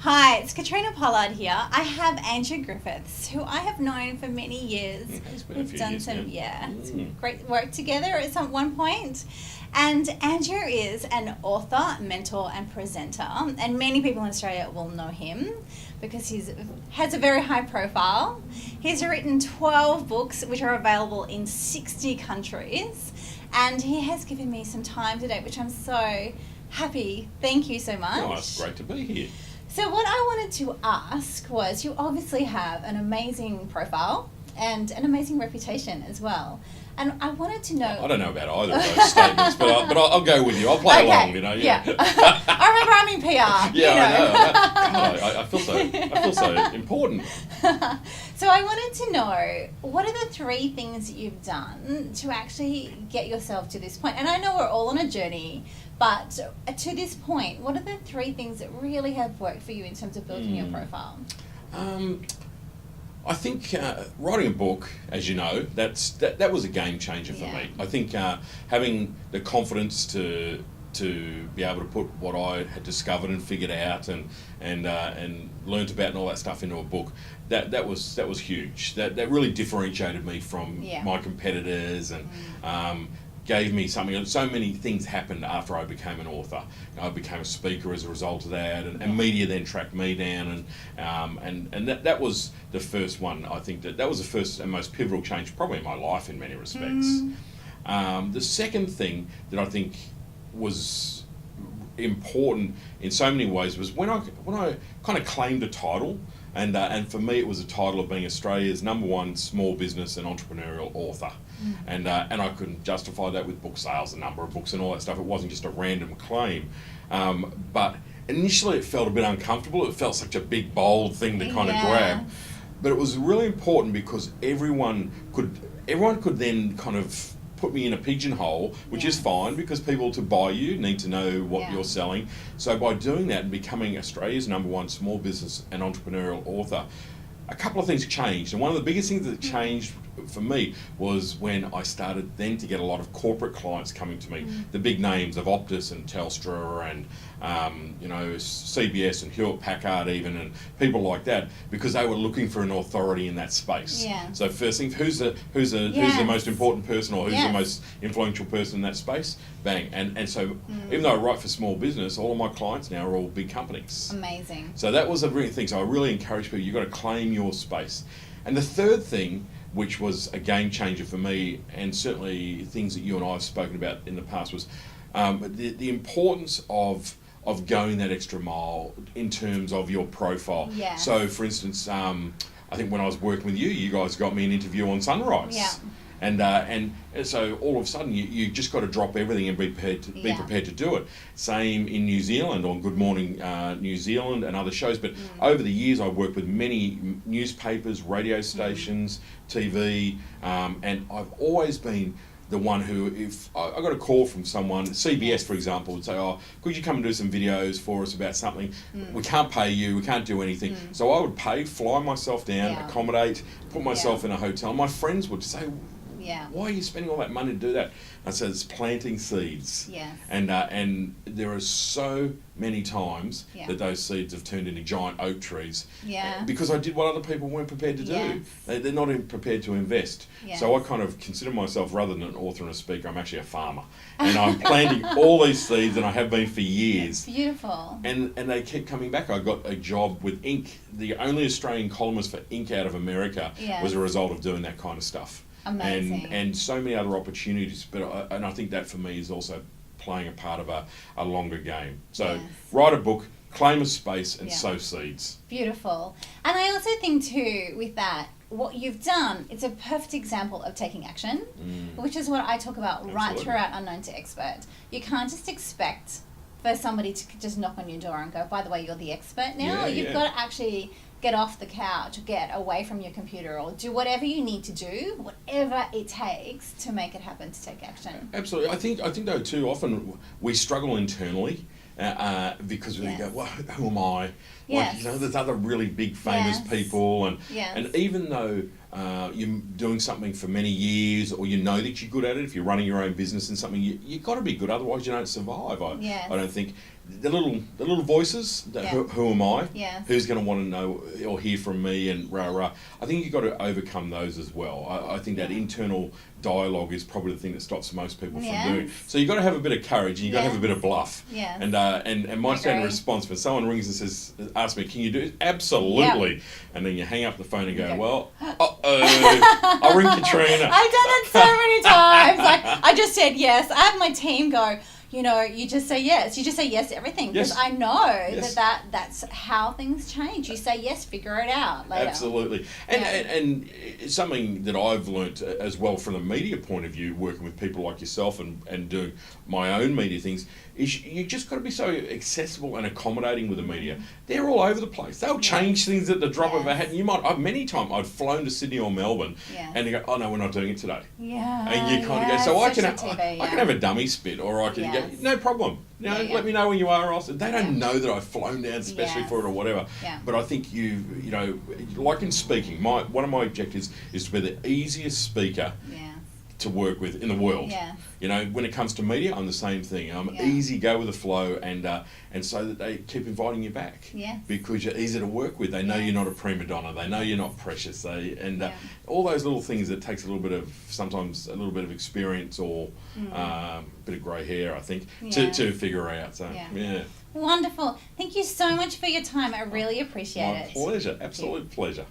Hi, it's Catriona Pollard here. I have Andrew Griffiths, who I have known for many years. It's been a We've few done years some, now. some great work together at some one point. And Andrew is an author, mentor, and presenter. And many people in Australia will know him because he has a very high profile. He's written 12 books, which are available in 60 countries. And he has given me some time today, which I'm so happy. Thank you so much. Oh, it's great to be here. So what I wanted to ask was, you obviously have an amazing profile and an amazing reputation as well. And I wanted to know... I don't know about either of those statements, but I'll go with you. I'll play along, Yeah. I remember I'm in PR. Yeah, I know. God, I feel so important. So I wanted to know, what are the 3 things that you've done to actually get yourself to this point? And I know we're all on a journey, but to this point, what are the 3 things that really have worked for you in terms of building your profile? I think writing a book, as you know, that was a game changer for me. I think having the confidence to be able to put what I had discovered and figured out and learnt about and all that stuff into a book, that was huge. That really differentiated me from my competitors and gave me something. So many things happened after I became an author. I became a speaker as a result of that, and media then tracked me down, and that was the first one. I think that was the first and most pivotal change probably in my life in many respects. The second thing that I think was important in so many ways was when I kind of claimed a title. And for me, it was a title of being Australia's #1 small business and entrepreneurial author. And I couldn't justify that with book sales, the number of books and all that stuff. It wasn't just a random claim. But initially it felt a bit uncomfortable. It felt such a big, bold thing to kind of grab. But it was really important because everyone could then kind of put me in a pigeonhole, which is fine because people to buy you need to know what you're selling. So by doing that and becoming Australia's #1 small business and entrepreneurial author, a couple of things changed. And one of the biggest things that changed for me was when I started then to get a lot of corporate clients coming to me, the big names of Optus and Telstra and CBS and Hewlett Packard even, and people like that, because they were looking for an authority in that space. So first thing, who's the most important person, or who's the most influential person in that space? Bang. And so even though I write for small business, all of my clients now are all big companies. Amazing. So that was a really thing. So I really encourage people, you've got to claim your space. And the third thing, which was a game changer for me, and certainly things that you and I have spoken about in the past, was the importance of going that extra mile in terms of your profile. So for instance, I think when I was working with you guys got me an interview on Sunrise. And so all of a sudden you just got to drop everything and be prepared to do it. Same in New Zealand on Good Morning New Zealand and other shows. But over the years I've worked with many newspapers, radio stations, TV, and I've always been the one who, if I got a call from someone, CBS for example, would say, "Oh, could you come and do some videos for us about something? We can't pay you, we can't do anything." So I would pay, fly myself down, accommodate, put myself in a hotel. My friends would say, "Why are you spending all that money to do that?" I said, "It's planting seeds." And there are so many times that those seeds have turned into giant oak trees because I did what other people weren't prepared to do. They're not even prepared to invest. So I kind of consider myself, rather than an author and a speaker, I'm actually a farmer. And I'm planting all these seeds, and I have been for years. That's beautiful. And they keep coming back. I got a job with Inc. The only Australian columnist for Inc. out of America was a result of doing that kind of stuff. Amazing. And so many other opportunities, but I think that for me is also playing a part of a longer game. So write a book, claim a space, and sow seeds. Beautiful. And I also think too, with that, what you've done, it's a perfect example of taking action, which is what I talk about right throughout Unknown to Expert. You can't just expect for somebody to just knock on your door and go, "By the way, you're the expert now." You've got to actually get off the couch, get away from your computer, or do whatever you need to do, whatever it takes to make it happen, to take action. Absolutely. I think though too, often we struggle internally because we go, "Well, who am I?" Like, there's other really big famous people, and even though you're doing something for many years, or you know that you're good at it. If you're running your own business in something, you've got to be good, otherwise you don't survive. I don't think the little voices that who am I? Yes. Who's going to want to know or hear from me and rah rah? I think you've got to overcome those as well. I think that internal dialogue is probably the thing that stops most people from doing. So you've got to have a bit of courage, and you've got to have a bit of bluff. Yes. And my standard response when someone rings and asks me, can you do it? Absolutely. Yep. And then you hang up the phone and go, well, I'll ring Catriona. I've done it so many times. Like, I just said yes. I have my team go, you just say yes. You just say yes to everything, because I know that's how things change. You say yes, figure it out later. Absolutely. And it's something that I've learnt as well from the media point of view, working with people like yourself and doing my own media things, is you just got to be so accessible and accommodating with the media. They're all over the place. They'll change things at the drop of a hat. And many times I've flown to Sydney or Melbourne and they go, oh no, we're not doing it today. Yeah. And you kind of go, so I can have a dummy spit, or I can go, no problem. Let me know when you are. Also, they don't know that I've flown down especially for it or whatever. Yeah. But I think you know, like in speaking, one of my objectives is to be the easiest speaker to work with in the world. Yeah. You know, when it comes to media, I'm the same thing. I'm easy, go with the flow, and so that they keep inviting you back. Yeah. Because you're easy to work with. They know you're not a prima donna. They know you're not precious. All those little things that takes sometimes a little bit of experience or a bit of grey hair, I think, to figure out. So yeah. Wonderful. Thank you so much for your time. I really appreciate it. My pleasure. Absolute pleasure.